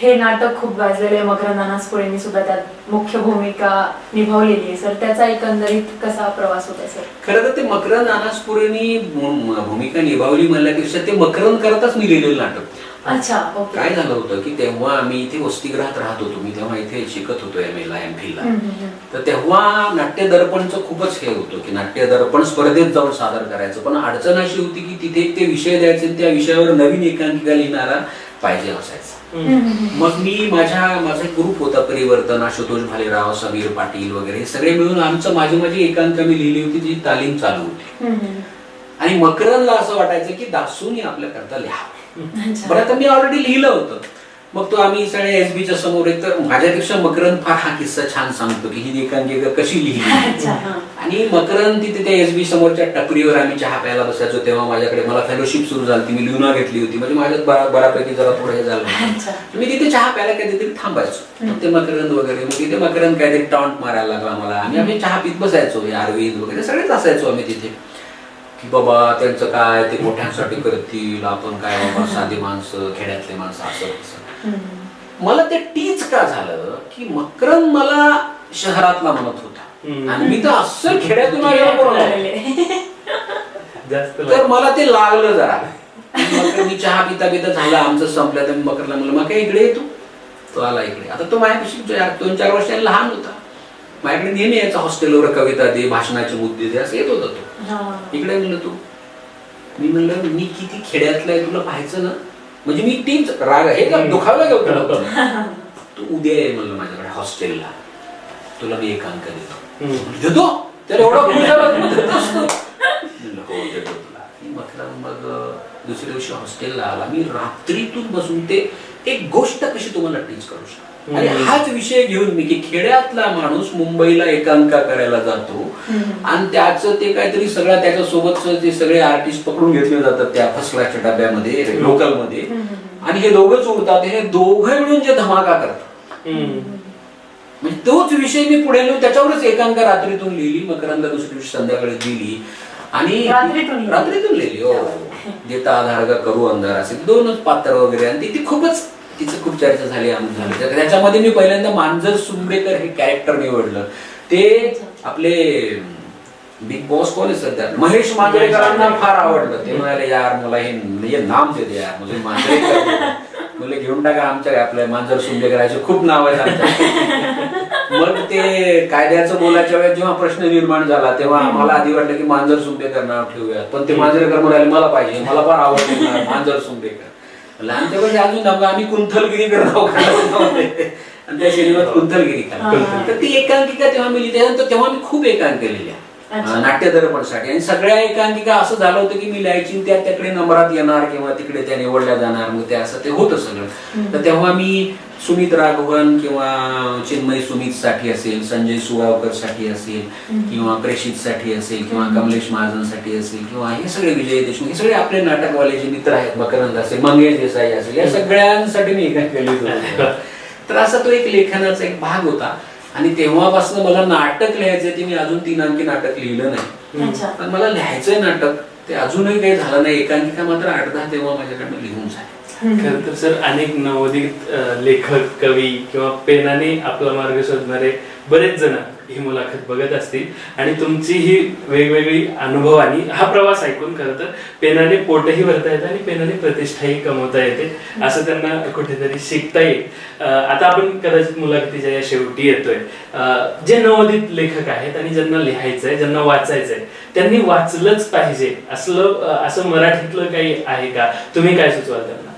हे नाटक खूप गाजलेले आहे. मकरंद अनासपुरेंनी सुद्धा त्यात मुख्य भूमिका निभावलेली आहे सर. त्याचा एकंदरीत कसा प्रवास होता सर? खरं तर ते मकरंद अनासपुरेंनी भूमिका निभावली म्हणल्यापेक्षा ते मकरंद करताच मी लिहिलेलं नाटक. अच्छा, ओके. काय झालं होतं की तेव्हा आम्ही इथे वसतिगृहात राहत होतो. मी तेव्हा इथे शिकत होतो MA ला, MPhil ला. तर तेव्हा नाट्य दर्पणचं खूपच हे होतं की नाट्य दर्पण स्पर्धेत जाऊन सादर करायचं. पण अडचण अशी होती की तिथे ते विषय द्यायचे, त्या विषयावर नवीन एकांकिका लिहिणारा पाहिजे असायचा. मग मी माझा एक ग्रुप होता, परिवर्तन, आशुतोष भालेराव, समीर पाटील वगैरे, हे सगळे मिळून आमचं माझी एकांकिका मी लिहिली होती, जी तालीम चालू होती. आणि मकरंदला असं वाटायचं की दासूनी आपल्याकरता लिहावं. बरं, आता मी ऑलरेडी लिहिलं होतं. मग तो आम्ही सगळे SBच्या समोर, एक तर माझ्यापेक्षा मकरंद फार हा किस्सा छान सांगतो की ही एकांकिका कशी लिहिली. आणि मकरंद तिथे त्या SB समोरच्या टपरीवर आम्ही चहा प्यायला बसायचो. तेव्हा माझ्याकडे मला फेलोशिप सुरू झाली, मी लिहुना घेतली होती. म्हणजे माझ्यात बऱ्यापैकी जरा थोडं हे झालं. मी तिथे चहा प्यायला कधीतरी थांबायचो. मग ते मकरंद वगैरे, मग तिथे मकरंद काहीतरी टॉन्ट मारायला लागला मला. आम्ही चहा पीत बसायचो, अरविंद वगैरे सगळेच असायचो आम्ही तिथे. की बाबा त्यांचं काय, ते मोठ्यांसाठी करतील, आपण काय बाबा साधी माणसं, खेड्यातले माणसं, असं तसं. मला ते टीच का झालं की मकरंद मला शहरातला म्हणत होता आणि मी तर असं खेड्यातून तर मला ते लागलं जरा. मी चहा पिता झाला आमचं संपलं, तर मकरला म्हणलं मग काय इकडे येतो. तो आला इकडे. आता तो माझ्यापेक्षा 2-4 वर्षांनी लहान होता. माझ्याकडे नेहमी यायचा, हॉस्टेलवर कविता दे, भाषणाचे मुद्दे दे, असं येत होता तो. इकडे म्हणलं तू. मी म्हणलं मी किती खेड्यातला आहे तुला पाहायचं ना. म्हणजे मी तीच राग आहे का दुखावला गेलो. तू उद्या ये म्हणलं माझ्याकडे हॉस्टेलला, तुला मी एकांकिका देतो. त्याला एवढा देतो तुला. मग दुसऱ्या दिवशी हॉस्टेलला आला. मी रात्रीतून बसून ते एक गोष्ट कशी तुम्हाला टीच करू शकतो. आणि हाच विषय घेऊन मी की खेड्यातला माणूस मुंबईला एकांका करायला जातो आणि त्याचं ते काहीतरी सगळं त्याच्यासोबतच ते सगळे आर्टिस्ट पकडून घेतले जातात त्या फर्स्ट क्लासच्या डब्यामध्ये लोकल मध्ये आणि हे दोघंच उरतात, हे दोघं मिळून जे धमाका करतात म्हणजे तोच विषय मी पुढे लिहून त्याच्यावरच एकांका रात्रीतून लिहिली, मकरंद दुसऱ्या दिवशी संध्याकाळी लिहिली आणि रात्रीतून लिहिली. हो, देता आधार का करू अंधार असेल दोनच पात्र वगैरे आणि ती खूपच तिचं खूप चर्चा झाली झाली. त्याच्यामध्ये मी पहिल्यांदा मांजर सुंबेकर हे कॅरेक्टर निवडलं. ते आपले बिग बॉस कोण आहे सध्या महेश मांजरेकरांना फार आवडलं. ते म्हणाले यार मला हे नाम देते यार म्हणजे मांजरेकर मला घेऊन टाका आमच्या आपल्या मांजर सुंबेकराचे खूप नाव आहेत आमच्या. मग ते कायद्याचं बोलायच्या वेळेस जेव्हा प्रश्न निर्माण झाला तेव्हा आम्हाला आधी वाटलं की मांजर सुंबेकर नाव ठेवूयात, पण ते मांजरेकर म्हणाले मला पाहिजे, मला फार आवडते मांजर सुंबेकर. लहान तेव्हा अजून आम्ही कुंथलगिरी नाव काढलं आणि त्या सिनेमात कुंथलगिरी काढली. तर ती एकांकिका तेव्हा मी लिहिल्यानंतर तेव्हा मी खूप एकांकिका लिहिल्या नाट्य दर्पणसाठी आणि सगळ्या एकांकिका असं झालं होतं की मी लिहायची त्या त्याकडे नंबरात येणार किंवा तिकडे त्या निवडल्या जाणार, मग ते असं ते होतं सगळं. तर तेव्हा मी सुमित राघवन किंवा चिन्मय सुमित साठी असेल, संजय सुगावकर साठी असेल किंवा प्रेषित साठी असेल किंवा कमलेश महाजन साठी असेल किंवा हे सगळे विजय देशमुख हे सगळे आपले नाटकवाले जे मित्र आहेत, मकरंद असेल, मंगेश देसाई असेल, या सगळ्यांसाठी मी एकांकिका लिहित होतो. तर असा तो एक लेखनाचा एक भाग होता आणि तेव्हापासून मला नाटक लिहायचंय ते मी अजून 3 अंकी नाटक लिहिलं नाही, पण मला लिहायचंय नाटक ते अजूनही काही झालं नाही. एकांकिका मात्र 8-10 तेव्हा माझ्याकडनं लिहून झाले. खर तर सर अनेक नवोदित लेखक, कवी किंवा पेनाने आपला मार्ग शोधणारे बरेच जण ही मुलाखत बघत असतील आणि तुमची ही वेगवेगळी अनुभवानी हा प्रवास ऐकून खरं तर पेनाने पोटही भरता येतं आणि पेनाने प्रतिष्ठाही कमवता येते असं त्यांना कुठेतरी शिकता येईल. आता आपण कदाचित मुलाखतीच्या या शेवटी येतोय. जे नवोदित लेखक आहेत आणि ज्यांना लिहायचंय, ज्यांना वाचायचंय, त्यांनी वाचलंच पाहिजे असं मराठीतलं काही आहे का? तुम्ही काय सुचवाल त्यांना?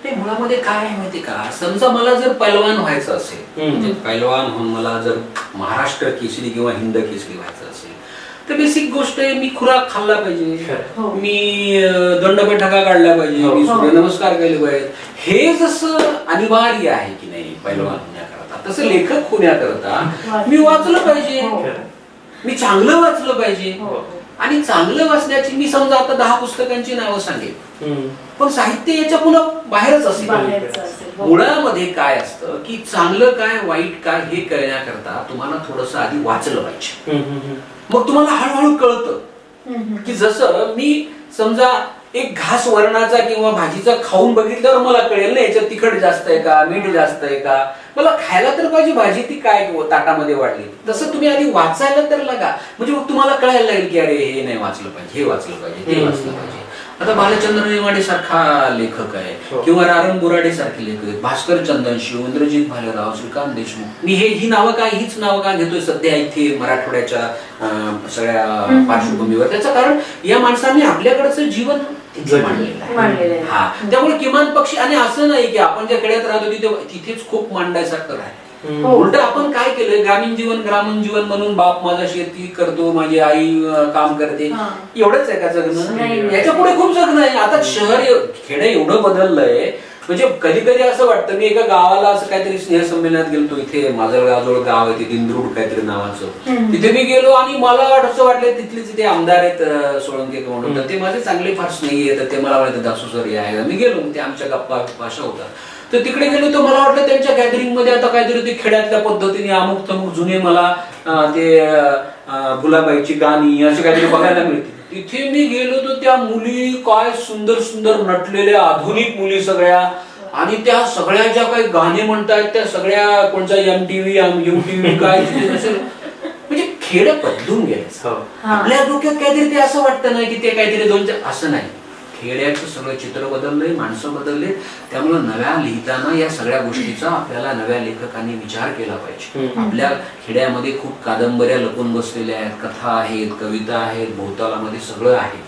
मुळामध्ये काय आहे माहिती का, समजा मला जर पैलवान व्हायचं असेल, म्हणजे पैलवान होऊन मला जर महाराष्ट्र केसरी किंवा हिंद केसरी व्हायचं असेल तर बेसिक गोष्ट आहे मी खुराक खाल्ला पाहिजे, मी दंडबैठका काढल्या पाहिजे, मी सूर्यनमस्कार केले पाहिजे. हे जसं अनिवार्य आहे की नाही पैलवान होण्याकरता, तसं लेखक होण्याकरता मी वाचलं पाहिजे, मी चांगलं वाचलं पाहिजे. आणि चांगलं वाचण्याची मी समजा आता 10 पुस्तकांची नावं सांगेल, पण साहित्य याच्या पुन्हा बाहेरच असेल. मुळामध्ये काय असतं की चांगलं काय वाईट काय हे कळण्याकरता तुम्हाला थोडंसं आधी वाचलं पाहिजे. मग तुम्हाला हळूहळू कळतं की जसं मी समजा एक घास वरणाचा किंवा भाजीचा खाऊन बघितल्यावर मला कळेल ना याच्यात तिखट जास्त आहे का, मीठ जास्त आहे का, मला खायला तर पाहिजे भाजी ती काय ताटामध्ये वाढली. तसं तुम्ही आधी वाचायला तर लागा, म्हणजे मग तुम्हाला कळायला लागेल की अरे हे नाही वाचलं पाहिजे, हे वाचलं पाहिजे, ते वाचलं पाहिजे. आता भालचंद्र नेमाडे सारखा लेखक आहे किंवा रारंग बुराडे सारखे लेखक आहेत, भास्कर चंदनशिव, इंद्रजित भालेराव, श्रीकांत देशमुख. मी ही नावं काय हीच नावं का घेतोय सध्या इथे मराठवाड्याच्या सगळ्या पार्श्वभूमीवर? त्याचं कारण या माणसाने आपल्याकडचं जीवन मांडलेलं आहे. हा, त्यामुळे किमान पक्षी आणि असं नाही की आपण ज्या खेड्यात राहतो तिथेच खूप मांडायसारखं आहे. उलट आपण काय केलंय, ग्रामीण जीवन म्हणून बाप माझा शेती करतो, माझी आई काम करते, एवढंच आहे का जगणं? याच्या पुढे खूप जगणं आहे. आता शहर खेडे एवढं बदललंय म्हणजे कधी कधी असं वाटतं. मी एका गावाला असं काहीतरी स्नेहसंमेलनात गेलतो, इथे माजलगावजवळ गाव आहे, दिंद्रूड काहीतरी नावाचं. तिथे मी गेलो आणि मला असं वाटलं तिथले तिथे आमदार आहेत सोळंके म्हणून, तर ते माझे चांगले फार स्नेही आहेत. ते मला वाटतं दासू सर या आहे. मी गेलो, ते आमच्या गप्पा भाषा होता. तर तिकडे गेलो तर मला वाटलं त्यांच्या गॅदरिंग मध्ये आता काहीतरी ते खेड्यातल्या पद्धतीने अमुक तमुक जुने मला ते भुलाबाईची गाणी असे काहीतरी बघायला मिळते. तिथे मी गेलो तर त्या मुली काय सुंदर सुंदर नटलेल्या आधुनिक मुली सगळ्या, आणि त्या सगळ्या ज्या काही गाणे म्हणतायत त्या सगळ्या कोणचा MTV UTV काय असेल, म्हणजे खेड बदलून गेलं. आपल्या डोक्यात काहीतरी ते असं वाटतं ना की ते काहीतरी दोन असं नाही. खेड्याचं सगळं चित्र बदललंय, माणसं बदलले. त्यामुळे नव्या लिहिताना या सगळ्या गोष्टीचा आपल्याला नव्या लेखकांनी विचार केला पाहिजे. आपल्या खेड्यामध्ये खूप कादंबऱ्या लपून बसलेल्या आहेत, कथा आहेत, कविता आहेत, भोवतालामध्ये सगळं आहे.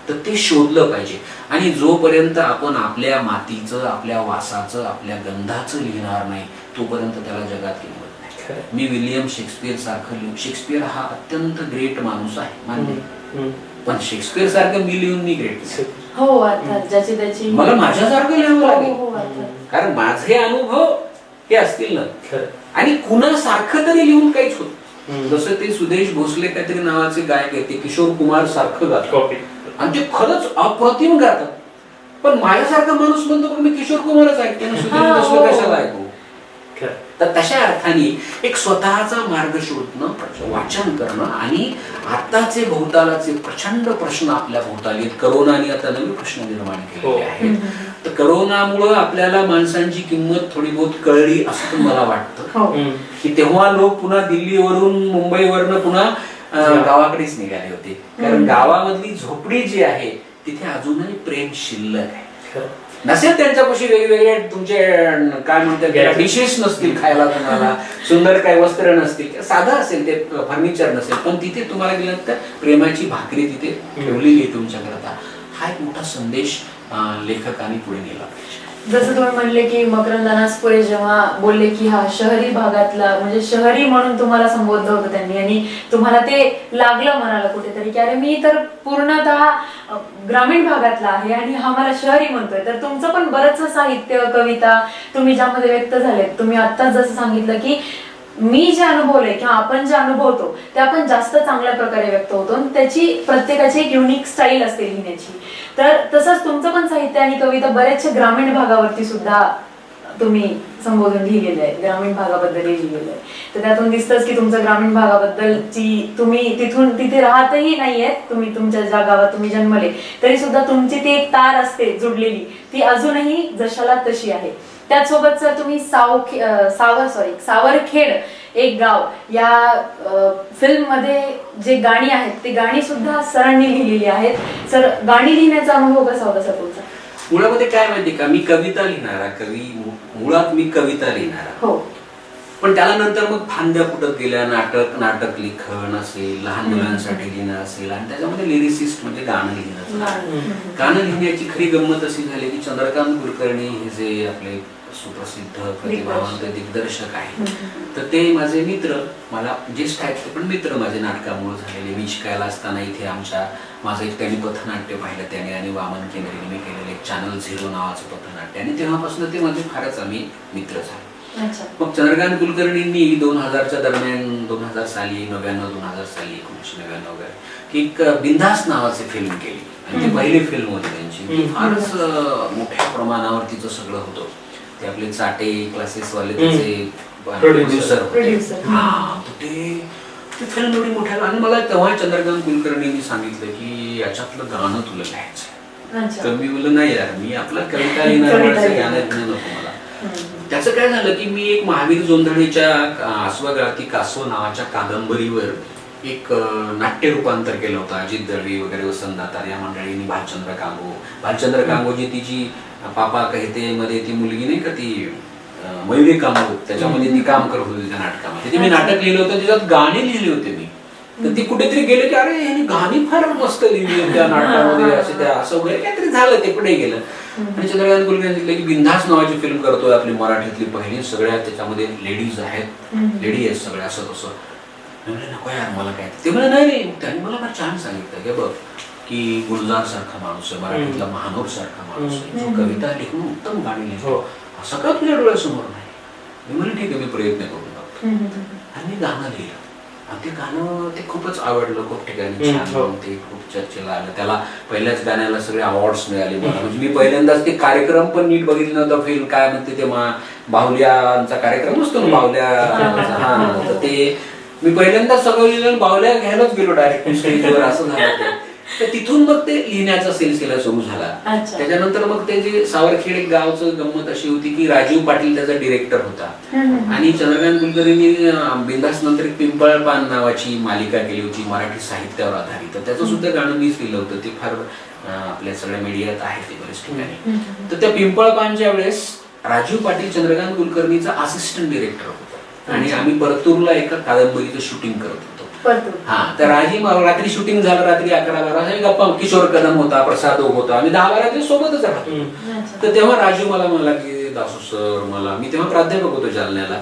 तर ते शोधलं पाहिजे. आणि जोपर्यंत आपण आपल्या मातीचं, आपल्या वासाचं, आपल्या गंधाचं लिहिणार नाही तोपर्यंत त्याला जगात किंमत नाही. मी विलियम शेक्सपियर सारखं, शेक्सपियर हा अत्यंत ग्रेट माणूस आहे मान्य, पण शेक्सपियर सारखं मी लिहून मी ग्रेट हो, ज्याची त्याची मला माझ्यासारखं लिहावं लागेल. कारण माझे अनुभव हे असतील ना. खरं. आणि कुणासारखं तरी लिहून काहीच होत. हम्म. जसं ते सुदेश भोसले काहीतरी नावाचे गायक आहेत, ते किशोर कुमार सारखं गातात कॉपी. आणि ते खरंच अप्रतिम गातात. पण माझ्यासारखा माणूस म्हणतो की मी किशोर कुमारच ऐकतो ना, सुदेश हा, भोसले हो. कशाला ऐकू. खरं. तर तशा अर्थाने एक स्वतःचा मार्ग शोधणं, वाचन करणं आणि आताचे भोवतालाचे प्रचंड प्रश्न आपल्या भोवताली आहेत. करोनाने आता नवीन प्रश्न निर्माण केलेले हो. आहेत. तर करोनामुळं आपल्याला माणसांची किंमत थोडी बहुत कळली असं पण मला वाटतं हो. की तेव्हा लोक पुन्हा दिल्लीवरून मुंबईवरनं पुन्हा गावाकडेच निघाले होते. कारण गावामधली झोपडी जी आहे तिथे अजूनही प्रेम शिल्लक आहे. खरं. नसेल त्यांच्यापाशी वेगवेगळे तुमचे काय म्हणतात डिशेस नसतील खायला, तुम्हाला सुंदर काही वस्त्र नसतील, साधं असेल ते फर्निचर नसेल, पण तिथे तुम्हाला गेलं तर प्रेमाची भाकरी तिथे ठेवलेली आहे तुमच्याकरता. हा एक मोठा संदेश लेखकांनी पुढे नेला पाहिजे. जसं तुम्ही म्हणले की मकरंद अनासपुरे जेव्हा बोलले की हा शहरी भागातला, म्हणजे शहरी म्हणून तुम्हाला संबोधलं होतं त्यांनी आणि तुम्हाला ते लागलं मनाला कुठेतरी की अरे मी तर पूर्णतः ग्रामीण भागातला आहे आणि हा मला शहरी म्हणतोय. तर तुमचं पण बरंचसं साहित्य, कविता तुम्ही ज्यामध्ये व्यक्त झालेत, तुम्ही आत्ताच जसं सांगितलं की मी जे अनुभवलंय किंवा आपण जे अनुभवतो ते आपण जास्त चांगल्या प्रकारे व्यक्त होतो आणि त्याची प्रत्येकाची एक युनिक स्टाईल असते लिहिण्याची. तर तसंच तुमचं पण साहित्य आणि कविता बरेचशे ग्रामीण भागावरती सुद्धा तुम्ही संबोधन लिहिलेलं आहे, ग्रामीण भागाबद्दलही लिहिलेलं आहे. तर त्यातून दिसतंच की तुमचं ग्रामीण भागाबद्दलची, तुम्ही तिथे राहतही नाहीयेत, तुम्ही तुमच्या ज्या गावात तुम्ही जन्मले तरी सुद्धा तुमची ती एक तार असते जुडलेली, ती अजूनही जशाला तशी आहे. त्याचसोबत सर तुम्ही सावरखेड एक गाव या फिल्म मध्ये जे गाणी आहेत ते गाणी सुद्धा सरांनी लिहिलेली आहेत. सर गाणी लिहिण्याचा अनुभव कसा होता सर तुमचा? मुळामध्ये काय माहिती का, मी कविता लिहिणारा मुळात मी कविता लिहिणारा, हो. पण त्याला नंतर मग फांद्या फुटत गेल्या. नाटक लिखण असेल, लहान मुलांसाठी लिहिणं असेल आणि त्याच्यामध्ये लिरिसिस्ट म्हणजे गाणं लिहिणं. गाणं लिहिण्याची खरी गंमत अशी झाली की चंद्रकांत कुलकर्णी हे जे आपले सुप्रसिद्ध प्रतिभावंत दिग्दर्शक आहेत, तर ते माझे मित्र, मला ज्येष्ठ आहेत ते पण मित्र माझे नाटकामुळे झालेले. मी शिकायला असताना इथे माझं एक त्यांनी पथनाट्य पाहिलं त्याने आणि वामन केंद्रेने मी केलेलं एक चॅनल 0 नावाचं पथनाट्य, आणि तेव्हापासून ते माझे फारच आम्ही मित्र झाले. मग चंद्रकांत कुलकर्णींनी 2000च्या दरम्यान 2000 साली 2099 साली 1999 वगैरे की एक बिंदास नावाची फिल्म केली आणि ती पहिली फिल्म होती त्यांची. फारच मोठ्या प्रमाणावर तिचं सगळं होतं. ते आपले चाटे क्लासेस वाले त्याचे प्रोड्युसर ते फिल्म एवढी मोठ्या. आणि मला तेव्हा चंद्रकांत कुलकर्णींनी सांगितलं की याच्यातलं गाणं तुला लिहायचं. तर मी बोललं नाही यार, मी आपला कविता लिहिणार, गाणं लिहिणं नको मला. त्याचं काय झालं की मी एक महावीर जोंधळेच्या आस्वागाती कासव नावाच्या कादंबरीवर एक नाट्य रूपांतर केलं होतं. अजित दळवी वगैरे, वसंत दातार या मंडळींनी, भालचंद्र कांगो जी तिची पापा कहते मध्ये ती मुलगी नाही का, ती मयुरी कांबो, त्याच्यामध्ये ती काम करत होती त्या नाटकामध्ये. मी नाटक लिहिलं होतं, त्याच्यात गाणी लिहिली होते मी. तर ती कुठेतरी गेले की अरे ह्याने गाणी फार मस्त लिहिली त्या नाटकामध्ये, असं वगैरे काहीतरी झालं, ते पुढे गेलं. आणि चंद्रकांत कुलकर्णी सांगितलं की बिंदास नावाची फिल्म करतोय, आपली मराठीतली पहिली, सगळ्या त्याच्यामध्ये लेडीज आहेत, लेडी आहेत सगळ्या, असं तसं. म्हणजे नको यार मला काय. ते मला नाही, त्यांनी मला फार छान सांगितलं की बघ की गुलजार सारखा माणूस आहे, मराठीतला महानोर सारखा माणूस आहे, जो कविता लिहून उत्तम गाणी लिहितो, असं का तुझ्या डोळ्यासमोर नाही. मी म्हणलं ठीक आहे, मी प्रयत्न करून बघतो. आणि मी गाणं लिहिलं आणि ते गाणं ते खूपच आवडलं, खूप ठिकाणी छान, ते खूप चर्चेला आलं. त्याला पहिल्याच गाण्याला सगळे अवॉर्ड्स मिळाले मला. म्हणजे मी पहिल्यांदाच ते कार्यक्रम पण नीट बघितलं नव्हतं. फिल्म काय म्हणते ते बाहुल्याचा कार्यक्रम असतो ना, बाहुल्या, हा, तर ते मी पहिल्यांदाच सगळं लिहिलं, बाहुल्या घ्यायलाच गेलो डायरेक्ट स्टेजवर, असं झालं. तर तिथून मग ते लिहिण्याचा सिलसिला सुरू झाला. त्याच्यानंतर मग ते जे सावरखेड एक गावचं गंमत अशी होती की राजीव पाटील त्याचा डिरेक्टर होता आणि चंद्रकांत कुलकर्णींनी बिंदास नंतर एक पिंपळपान नावाची मालिका केली होती मराठी साहित्यावर आधारित. तर त्याचं सुद्धा गाणं मीच लिहिलं होतं. ते फार आपल्या सगळ्या मीडियात आहे ते बरेच ठिकाणी. तर त्या पिंपळपानच्या वेळेस राजीव पाटील चंद्रकांत कुलकर्णीचा असिस्टंट डिरेक्टर होता आणि आम्ही परतूरला एका कादंबरीचं शूटिंग करत होतो. हा, तर रात्री शूटिंग झालं, रात्री 11-12 गप्पा. किशोर कदम होता, प्रसाद ओक होता, आम्ही 10-12 दिवस सोबतच राहतो. तर तेव्हा राजू मला म्हणला की दासू सर, मी तेव्हा प्राध्यापक होतो जालन्याला,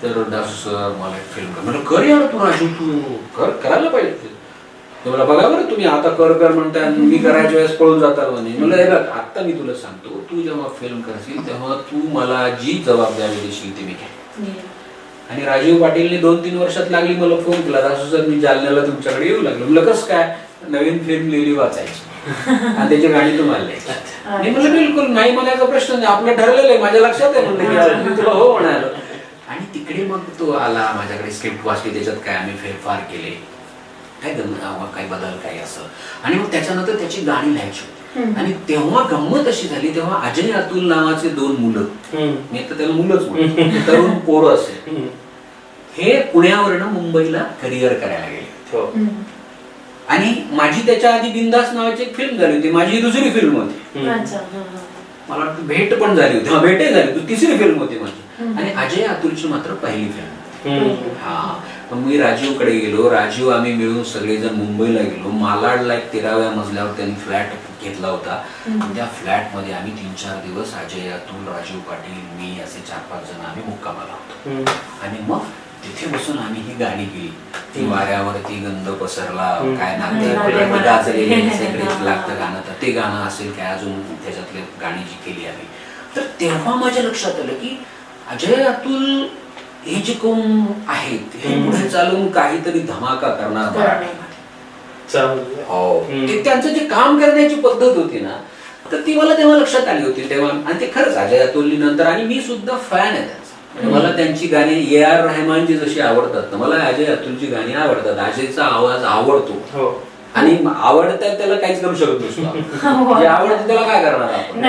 तर दासू सर मला एक फिल्म कर. म्हणलं कर यार तू राजू, तू करायला पाहिजे. तो मला बघा बरं तुम्ही आता कर म्हणताय मी करायच्या वेळेस पळून जातात म्हणे. मला हे बघ आता मी तुला सांगतो, तू जेव्हा फिल्म करशील तेव्हा तू मला जी जबाबदारी देशील ती मी घेईन. आणि राजीव पाटीलने 2-3 वर्षात लागली मला फोन केला, असं सर मी जालन्याला तुमच्याकडे येऊ लागलो. म्हणलं कसं काय, नवीन फिल्म लिहिली वाचायची आणि त्याची गाणी तुम्हाला लिहायची. मी म्हणलं बिलकुल नाही, म्हणायचा प्रश्न नाही, आपलं ठरलेलं आहे, माझ्या लक्षात आहे म्हणलं मी तुला हो म्हणालो. आणि तिकडे मग तो आला, माझ्याकडे स्क्रिप्ट वाचली, त्याच्यात काय आम्ही फेरफार केले, काय काय बदल काय असं. आणि मग त्याच्यानंतर त्याची गाणी लिहायची होती. आणि तेव्हा गंमत अशी झाली, तेव्हा अजय अतुल नावाचे 2 मुलं, मी तर त्याला मुलंच म्हणतो, तरुण पोरं असेल, हे पुण्यावरनं मुंबईला करिअर करायला गेले. आणि माझी त्याच्या आधी बिंदास नावाची एक फिल्म झाली होती, माझी दुसरी फिल्म होती. मला वाटतं भेट पण झाली होती, भेटही झाली, तिसरी फिल्म होती माझी. आणि अजय अतुलची मात्र पहिली फिल्म. हा, मी राजीवकडे गेलो, राजीव आम्ही मिळून सगळेजण मुंबईला गेलो. मालाडला एक 13व्या मजल्यावर त्यांनी फ्लॅट घेतला होता. त्या फ्लॅट मध्ये आम्ही 3-4 दिवस अजय अतुल, राजीव पाटील, मी असे 4-5 जण आम्ही मुक्कामाला होतो. आणि मग तिथे बसून आम्ही ही गाणी केली. ती वाऱ्यावरती गंध पसरला, काय नाते गाजलेले सगळे लागतं गाणं, तर ते गाणं असेल काय अजून त्याच्यातले गाणी जी केली आम्ही. तर तेव्हा माझ्या लक्षात आलं की अजय अतुल हे जे कोण आहेत हे पुढे चालून काहीतरी धमाका करणार मराठीमध्ये. हो, ते त्यांचं जे काम करण्याची पद्धत होती ना, तर ती मला तेव्हा लक्षात आली होती तेव्हा. आणि ते खरंच अजय अतुल नंतर, आणि मी सुद्धा फॅन आहे त्यांचा. मला त्यांची गाणी A.R. रहमानची जशी आवडतात ना, मला अजय अतुलची गाणी आवडतात. अजयचा आवाज आवडतो आणि आवडतात, त्याला काहीच करू शकत नसतो. जे आवडतं त्याला काय करणार आपण.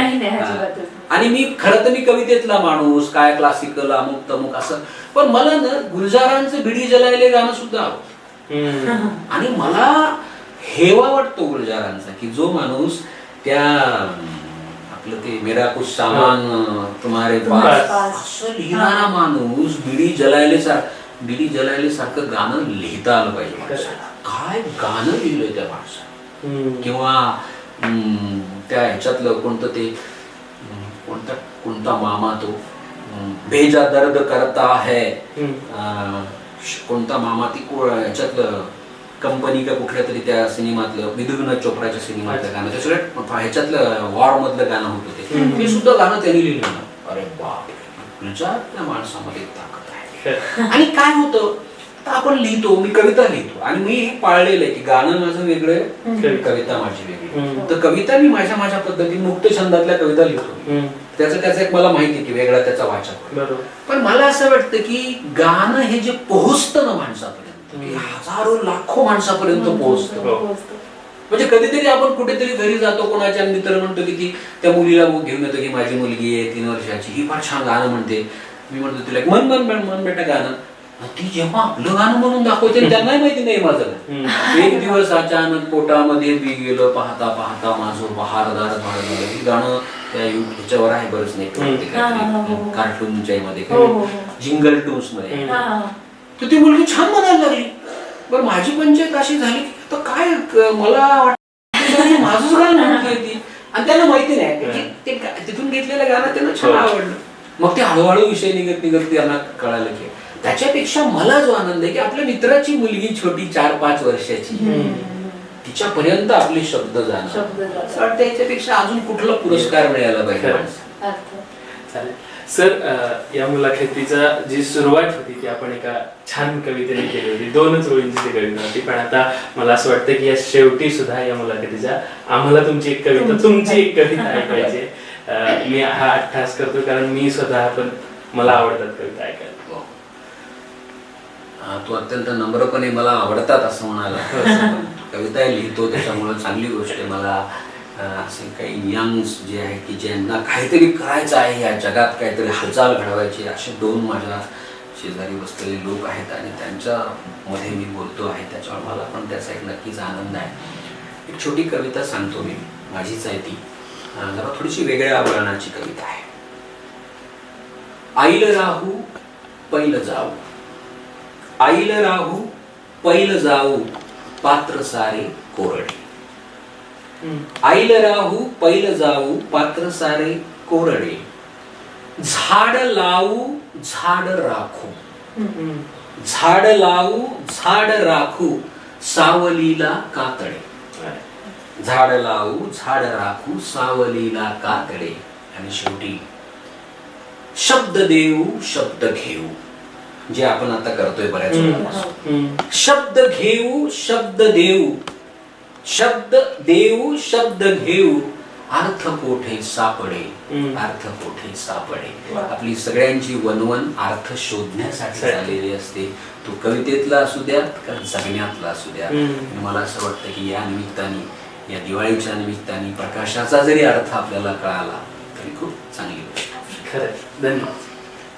आणि मी खरं तर मी कवितेतला माणूस, काय क्लासिकल अमुक तमुक असं, पण मला ना गुलजारांचं बिडी जलायले गाणं सुद्धा आवडतं. आणि मला हेवा वाटतो गुलजारांचा, की जो माणूस त्या आपलं ते मेरा कुछ सामान तुम्हारे पास असं लिहिणारा माणूस बिडी जलायले सारखं गाणं लिहिता आलं पाहिजे. काय गाणं लिहिलंय त्या माणसाने. किंवा त्या ह्याच्यातलं कोणतं ते कोणता मामा तो भेजा दर्द करता है, कोणता मामा ती ह्याच्यातलं कंपनी का कुठल्या तरी त्या सिनेमातलं, विधुविनोद चोप्राच्या सिनेमातलं गाणं, ते सगळं ह्याच्यातलं वॉर मधलं गाणं होतं ते सुद्धा गाणं त्यांनी लिहिलं ना. अरे बाप, त्या माणसामध्ये ताकद आहे. आणि काय होतं, आपण लिहितो, मी कविता लिहितो आणि मी हे पाळलेलं आहे की गाणं माझं वेगळं, कविता माझी वेगळी. तर कविता मी माझ्या पद्धतीने मुक्त छंदातल्या कविता लिहितो. त्याचं एक मला माहिती आहे की वेगळा त्याचा वाचक. पण मला असं वाटतं की गाणं हे जे पोहोचतं ना माणसापर्यंत, हजारो लाखो माणसापर्यंत पोहोचतं. म्हणजे कधीतरी आपण कुठेतरी घरी जातो, कोणाच्या मित्र म्हणतो की ती त्या मुलीला घेऊन येतो की माझी मुलगी आहे 3 वर्षाची, ही फार छान गाणं म्हणते. मी म्हणतो तिला मन बेटा गाणं. ती जेव्हा आपलं गाणं म्हणून दाखवते त्यांनाही माहिती नाही माझं. एक दिवस अचानक पोटामध्ये बी गेलं, पाहता पाहता माझं बहारदार झालं. हे गाणं त्या ह्याच्यावर आहे, बरंच नाही कार्टूनच्या मध्ये, जिंगल टून्स मध्ये. तर ती मुलगी छान म्हणायला लागली. पण माझी पंचायत अशी झाली की काय मला वाटतं माझंच गाणं म्हणते ती, आणि त्यांना माहिती नाही ते तिथून घेतलेलं गाणं त्यांना छान आवडलं. मग ते हळूहळू विषय निघत त्यांना कळालं की त्याच्यापेक्षा मला जो आनंद आहे की आपल्या मित्राची मुलगी छोटी 4-5 वर्षाची, तिच्यापर्यंत आपले शब्द जाणार. त्याच्यापेक्षा अजून कुठला पुरस्कार मिळायला पाहिजे. चालेल सर, या मुलाखतीचा जी सुरुवात होती ती आपण एका छान कवितेने केली होती. 2च ओळींची ती कविता होती. पण आता मला असं वाटतं की या शेवटी सुद्धा या मुलाखतीच्या आम्हाला तुमची एक कविता ऐकायची. मी हा अट्टास करतो कारण मी स्वतः पण मला आवडतात कविता ऐकायला. तू अत्यंत नम्रपणे मला आवडतात असं म्हणाला. कविता लिहितो त्याच्यामुळे चांगली गोष्ट आहे. मला असे काही यंग्स जे आहे की ज्यांना काहीतरी करायचं आहे, या जगात काहीतरी हालचाल घडवायची, असे 2 माझ्या शेजारी बसलेले लोक आहेत आणि त्यांच्यामध्ये मी बोलतो आहे. त्याच्यामुळे मला पण त्याचा एक नक्कीच आनंद आहे. एक छोटी कविता सांगतो मी, माझीच आहे ती, जरा थोडीशी वेगळ्या वळणाची कविता आहे. आईल राहू पैल जाऊ, आईल राहू पैल जाऊ, पात्र सारे कोरडे. आईल राहू पैल जाऊ, पात्र सारे कोरडे. झाड लावू झाड राखू, झाड लावू झाड राखू, सावलीला कातडे, झाड लावू झाड राखू सावलीला कातडे, आणि शेवटी शब्द देऊ शब्द घेऊ, जे आपण आता करतोय बऱ्याच वेळा. शब्द घेऊ शब्द देऊ, शब्द देऊ शब्द घेऊ, अर्थ कोठे सापडे, अर्थ कोठे सापडे. आपली सगळ्यांची वनवन अर्थ शोधण्यासाठी झालेली असते. तो कवितेतला असू द्या का जगण्यातला असू द्या. मला असं वाटतं की या निमित्ताने, या दिवाळीच्या निमित्ताने प्रकाशाचा जरी अर्थ आपल्याला कळाला तरी खूप चांगली गोष्ट. खरंच धन्यवाद.